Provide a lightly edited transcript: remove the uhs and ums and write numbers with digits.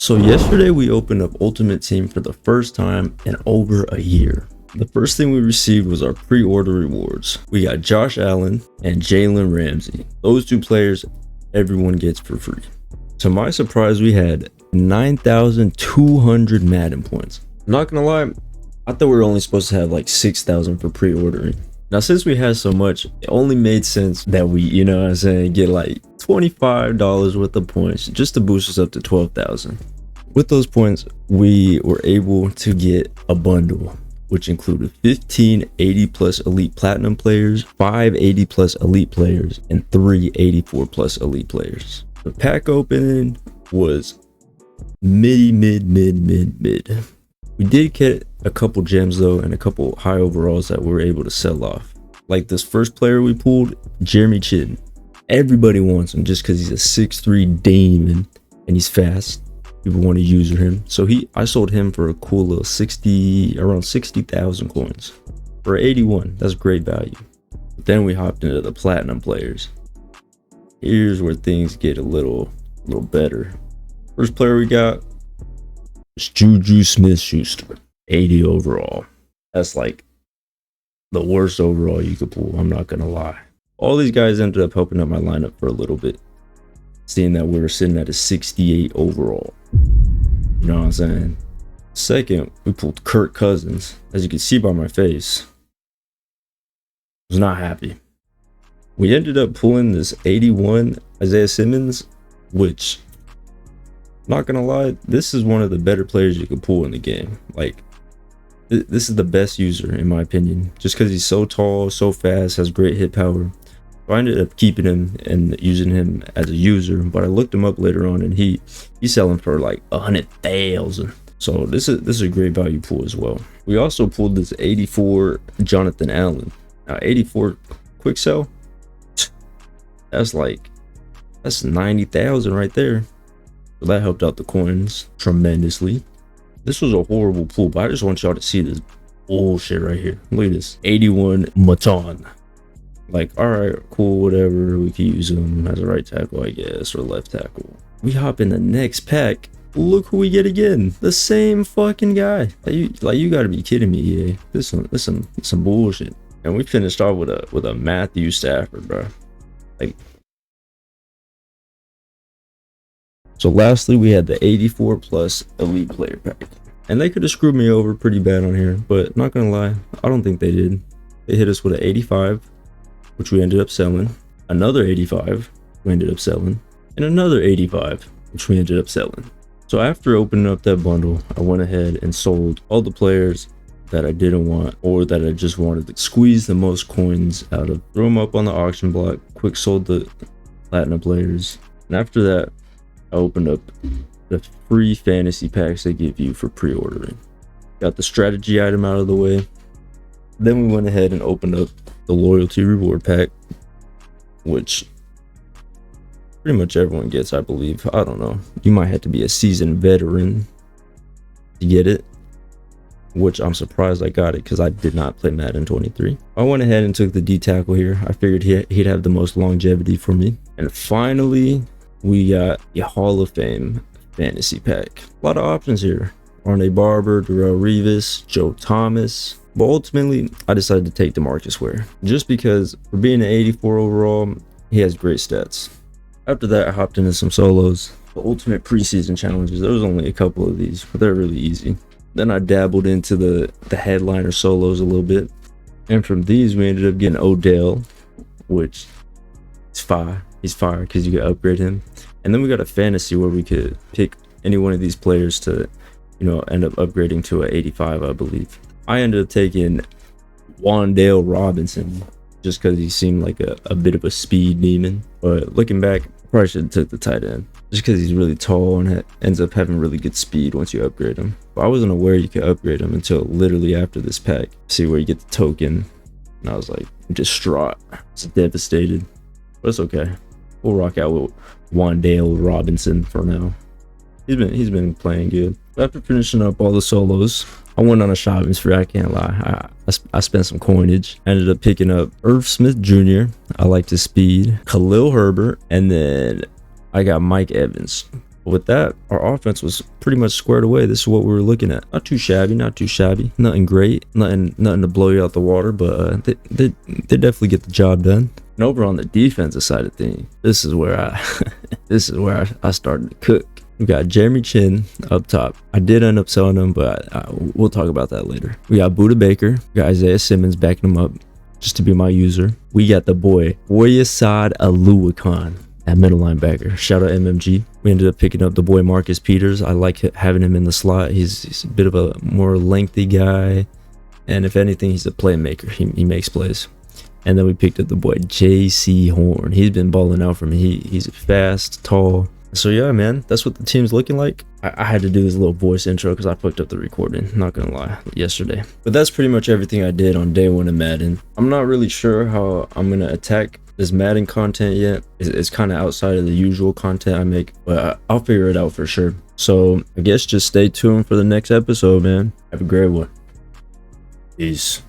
So yesterday we opened up Ultimate Team for the first time in over a year. The first thing we received was our pre-order rewards. We got Josh Allen and Jalen Ramsey. Those two players everyone gets for free. To my surprise, we had 9,200 Madden points. I'm not gonna lie, I thought we were only supposed to have like 6,000 for pre-ordering. Now, since we had so much, it only made sense that we, get like $25 worth of points just to boost us up to 12,000. With those points, we were able to get a bundle, which included 15 80 plus elite platinum players, 5 80 plus elite players, and 3 84 plus elite players. The pack opening was mid. We did get a couple gems though, and a couple high overalls that we were able to sell off. Like this first player we pulled, Jeremy Chinn. Everybody wants him just because he's a 6'3" demon and he's fast. People want to use him. So I sold him for a cool little around 60,000 coins. For 81, that's great value. But then we hopped into the platinum players. Here's where things get a little better. First player we got is Juju Smith-Schuster, 80 overall. That's like the worst overall you could pull, I'm not gonna lie. All these guys ended up helping up my lineup for a little bit, seeing that we were sitting at a 68 overall. You know what I'm saying? Second, we pulled Kirk Cousins. As you can see by my face, I was not happy. We ended up pulling this 81 Isaiah Simmons, which, not gonna lie, this is one of the better players you could pull in the game. Like, this is the best user in my opinion, just because he's so tall, so fast, has great hit power. So I ended up keeping him and using him as a user, but I looked him up later on and he's selling for like 100,000. So this is a great value pool as well. We also pulled this 84 Jonathan Allen. Now 84 quick sell, that's 90,000 right there. So that helped out the coins tremendously. This was a horrible pool, but I just want y'all to see this bullshit right here. Look at this 81 Matan. Like, all right, cool, whatever. We can use him as a right tackle, I guess, or left tackle. We hop in the next pack. Look who we get again. The same fucking guy. Like you gotta be kidding me, EA. This some bullshit. And we finished off with a Matthew Stafford, bro. Like. So lastly, we had the 84 plus elite player pack. And they could have screwed me over pretty bad on here, but not gonna lie, I don't think they did. They hit us with an 85, which we ended up selling. Another 85, we ended up selling. And another 85, which we ended up selling. So after opening up that bundle, I went ahead and sold all the players that I didn't want, or that I just wanted to squeeze the most coins out of. Throw them up on the auction block, quick sold the platinum players. And after that, I opened up the free fantasy packs they give you for pre-ordering. Got the strategy item out of the way. Then we went ahead and opened up the loyalty reward pack, which pretty much everyone gets, I believe. I don't know. You might have to be a seasoned veteran to get it, which I'm surprised I got it because I did not play Madden 23. I went ahead and took the D tackle here. I figured he'd have the most longevity for me. And finally, we got a Hall of Fame fantasy pack. A lot of options here. Arne Barber, Darrelle Revis, Joe Thomas. But ultimately, I decided to take DeMarcus Ware. Just because for being an 84 overall, he has great stats. After that, I hopped into some solos. The ultimate preseason challenges. There was only a couple of these, but they're really easy. Then I dabbled into the headliner solos a little bit. And from these, we ended up getting Odell, which is fire. He's fire because you could upgrade him. And then we got a fantasy where we could pick any one of these players to, end up upgrading to an 85, I believe. I ended up taking Wan'Dale Robinson just because he seemed like a bit of a speed demon. But looking back, I probably should have took the tight end just because he's really tall and ends up having really good speed once you upgrade him. But I wasn't aware you could upgrade him until literally after this pack. See where you get the token. And I was like distraught. I was devastated. But it's okay. We'll rock out with Wan'Dale Robinson for now. He's been playing good. After finishing up all the solos, I went on a shopping spree. I can't lie. I spent some coinage. I ended up picking up Irv Smith Jr. I liked his speed. Khalil Herbert. And then I got Mike Evans. But with that, our offense was pretty much squared away. This is what we were looking at. Not too shabby, not too shabby. Nothing great, nothing to blow you out the water, but they definitely get the job done. And over on the defensive side of things, this is where I started to cook. We got Jeremy Chin up top. I did end up selling him, but we'll talk about that later. We got Buda Baker. We got Isaiah Simmons backing him up just to be my user. We got the boy Boyasad Aluakan at middle linebacker. Shout out MMG. We ended up picking up the boy Marcus Peters. I like having him in the slot. He's a bit of a more lengthy guy, and if anything, he's a playmaker. He makes plays. And then we picked up the boy JC Horn. He's been balling out for me. He's fast, tall. So yeah, man, that's what the team's looking like. I had to do this little voice intro because I fucked up the recording, not gonna lie, yesterday. But that's pretty much everything I did on day one of Madden. I'm not really sure how I'm gonna attack this Madden content yet. It's kind of outside of the usual content I make, but I'll figure it out for sure. So I guess just stay tuned for the next episode, man. Have a great one. Peace.